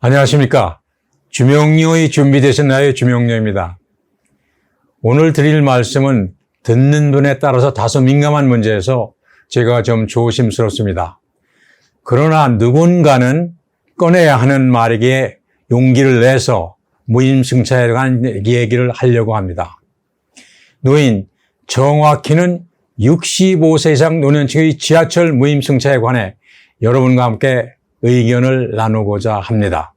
안녕하십니까. 주명료의 준비되셨나요? 주명료입니다. 오늘 드릴 말씀은 듣는 분에 따라서 다소 민감한 문제에서 제가 좀 조심스럽습니다. 그러나 누군가는 꺼내야 하는 말에게 용기를 내서 무임승차에 관한 얘기를 하려고 합니다. 노인, 정확히는 65세 이상 노년층의 지하철 무임승차에 관해 여러분과 함께 의견을 나누고자 합니다.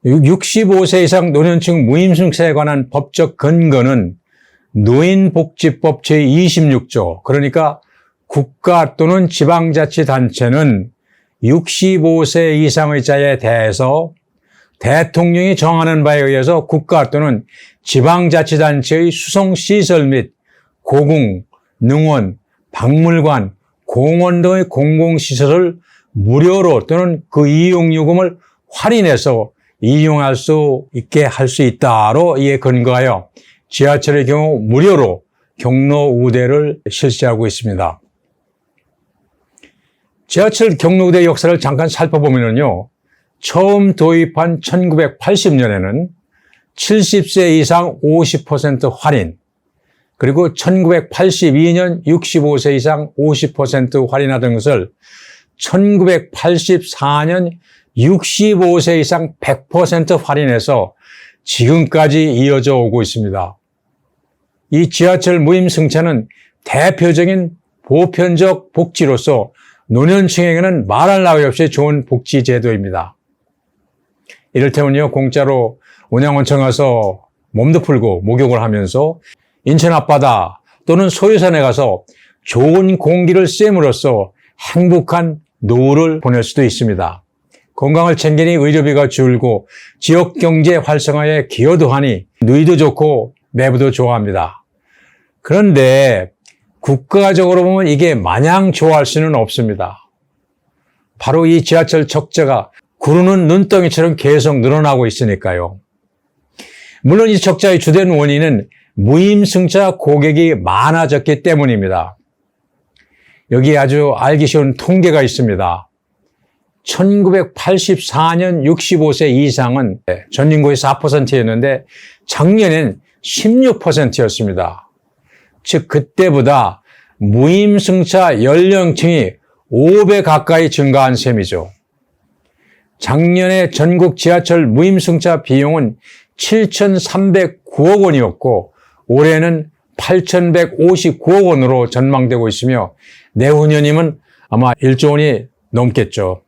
65세 이상 노년층 무임승차에 관한 법적 근거는 노인복지법 제26조, 그러니까 국가 또는 지방자치단체는 65세 이상의 자에 대해서 대통령이 정하는 바에 의해서 국가 또는 지방자치단체의 수송시설 및 고궁, 능원, 박물관, 공원 등의 공공시설을 무료로 또는 그 이용요금을 할인해서 이용할 수 있게 할 수 있다로 이에 근거하여 지하철의 경우 무료로 경로 우대를 실시하고 있습니다. 지하철 경로 우대 역사를 잠깐 살펴보면요. 처음 도입한 1980년에는 70세 이상 50% 할인, 그리고 1982년 65세 이상 50% 할인하던 것을 1984년 65세 이상 100% 할인해서 지금까지 이어져 오고 있습니다. 이 지하철 무임승차는 대표적인 보편적 복지로서 노년층에게는 말할 나위 없이 좋은 복지 제도입니다. 이를테면요, 공짜로 온양온천 가서 몸도 풀고 목욕을 하면서 인천 앞바다 또는 소유산에 가서 좋은 공기를 쐰으로써 행복한 노후를 보낼 수도 있습니다. 건강을 챙기니 의료비가 줄고 지역 경제 활성화에 기여도 하니 누이도 좋고 내부도 좋아합니다. 그런데 국가적으로 보면 이게 마냥 좋아할 수는 없습니다. 바로 이 지하철 적자가 구르는 눈덩이처럼 계속 늘어나고 있으니까요. 물론 이 적자의 주된 원인은 무임승차 고객이 많아졌기 때문입니다. 여기 아주 알기 쉬운 통계가 있습니다. 1984년 65세 이상은 전 인구의 4%였는데 작년엔 16%였습니다. 즉 그때보다 무임승차 연령층이 5배 가까이 증가한 셈이죠. 작년에 전국 지하철 무임승차 비용은 7,309억 원이었고 올해는 8,159억 원으로 전망되고 있으며 내후년이면 아마 1조 원이 넘겠죠.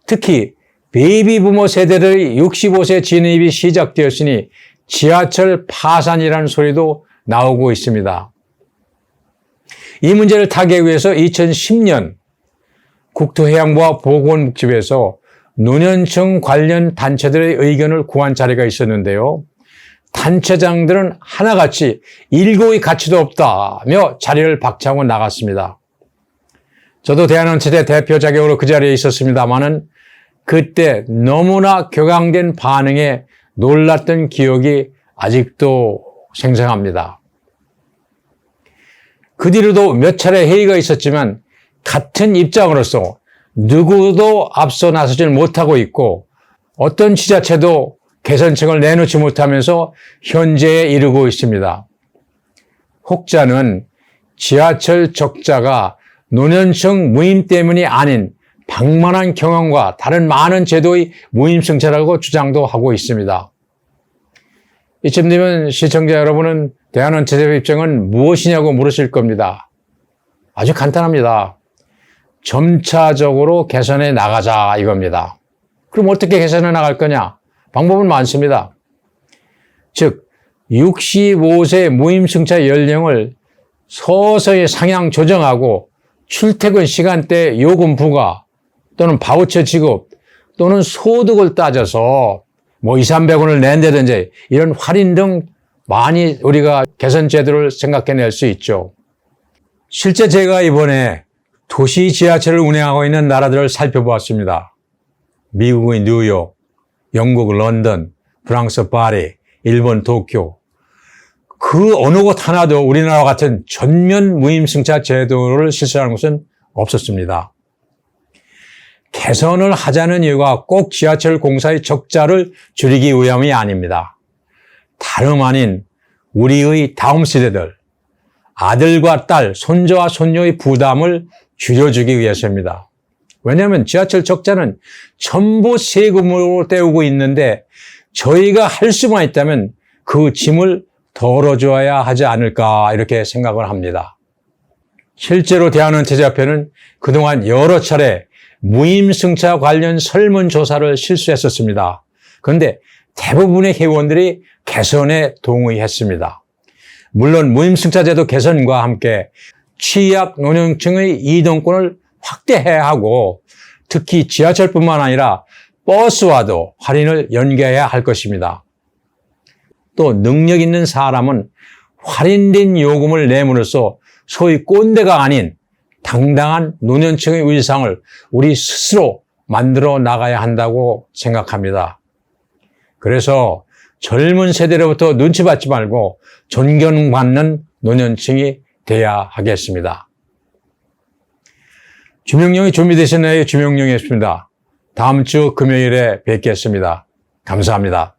특히 베이비부머 세대들의 65세 진입이 시작되었으니 지하철 파산이라는 소리도 나오고 있습니다. 이 문제를 타개하기 위해서 2010년 국토해양부와 보건복지부에서 노년층 관련 단체들의 의견을 구한 자리가 있었는데요. 단체장들은 하나같이 일고의 가치도 없다며 자리를 박차고 나갔습니다. 저도 대한원체대 대표 자격으로 그 자리에 있었습니다마는 그때 너무나 격앙된 반응에 놀랐던 기억이 아직도 생생합니다. 그 뒤로도 몇 차례 회의가 있었지만 같은 입장으로서 누구도 앞서 나서질 못하고 있고 어떤 지자체도 개선책을 내놓지 못하면서 현재에 이르고 있습니다. 혹자는 지하철 적자가 노년층 무임 때문이 아닌 방만한 경영과 다른 많은 제도의 무임승차라고 주장도 하고 있습니다. 이쯤 되면 시청자 여러분은 대한원체대 입장은 무엇이냐고 물으실 겁니다. 아주 간단합니다. 점차적으로 개선해 나가자 이겁니다. 그럼 어떻게 개선해 나갈 거냐? 방법은 많습니다. 즉 65세 무임승차 연령을 서서히 상향 조정하고 출퇴근 시간대 요금 부과 또는 바우처 지급 또는 소득을 따져서 뭐 200~300원을 낸다든지 이런 할인 등 많이 우리가 개선 제도를 생각해낼 수 있죠. 실제 제가 이번에 도시 지하철을 운행하고 있는 나라들을 살펴보았습니다. 미국의 뉴욕, 영국 런던, 프랑스 파리, 일본 도쿄. 그 어느 곳 하나도 우리나라와 같은 전면 무임승차 제도를 실시하는 곳은 없었습니다. 개선을 하자는 이유가 꼭 지하철 공사의 적자를 줄이기 위함이 아닙니다. 다름 아닌 우리의 다음 세대들, 아들과 딸, 손자와 손녀의 부담을 줄여주기 위해서입니다. 왜냐하면 지하철 적자는 전부 세금으로 떼우고 있는데 저희가 할 수만 있다면 그 짐을 덜어줘야 하지 않을까 이렇게 생각을 합니다. 실제로 대한은퇴자협회는 그동안 여러 차례 무임승차 관련 설문조사를 실시했었습니다. 그런데 대부분의 회원들이 개선에 동의했습니다. 물론 무임승차제도 개선과 함께 취약 노년층의 이동권을 확대해야 하고 특히 지하철뿐만 아니라 버스와도 할인을 연계해야 할 것입니다. 또 능력 있는 사람은 할인된 요금을 내므로써 소위 꼰대가 아닌 당당한 노년층의 일상을 우리 스스로 만들어 나가야 한다고 생각합니다. 그래서 젊은 세대로부터 눈치 받지 말고 존경받는 노년층이 돼야 하겠습니다. 주명령이 준비되셨나요? 주명령이었습니다. 다음 주 금요일에 뵙겠습니다. 감사합니다.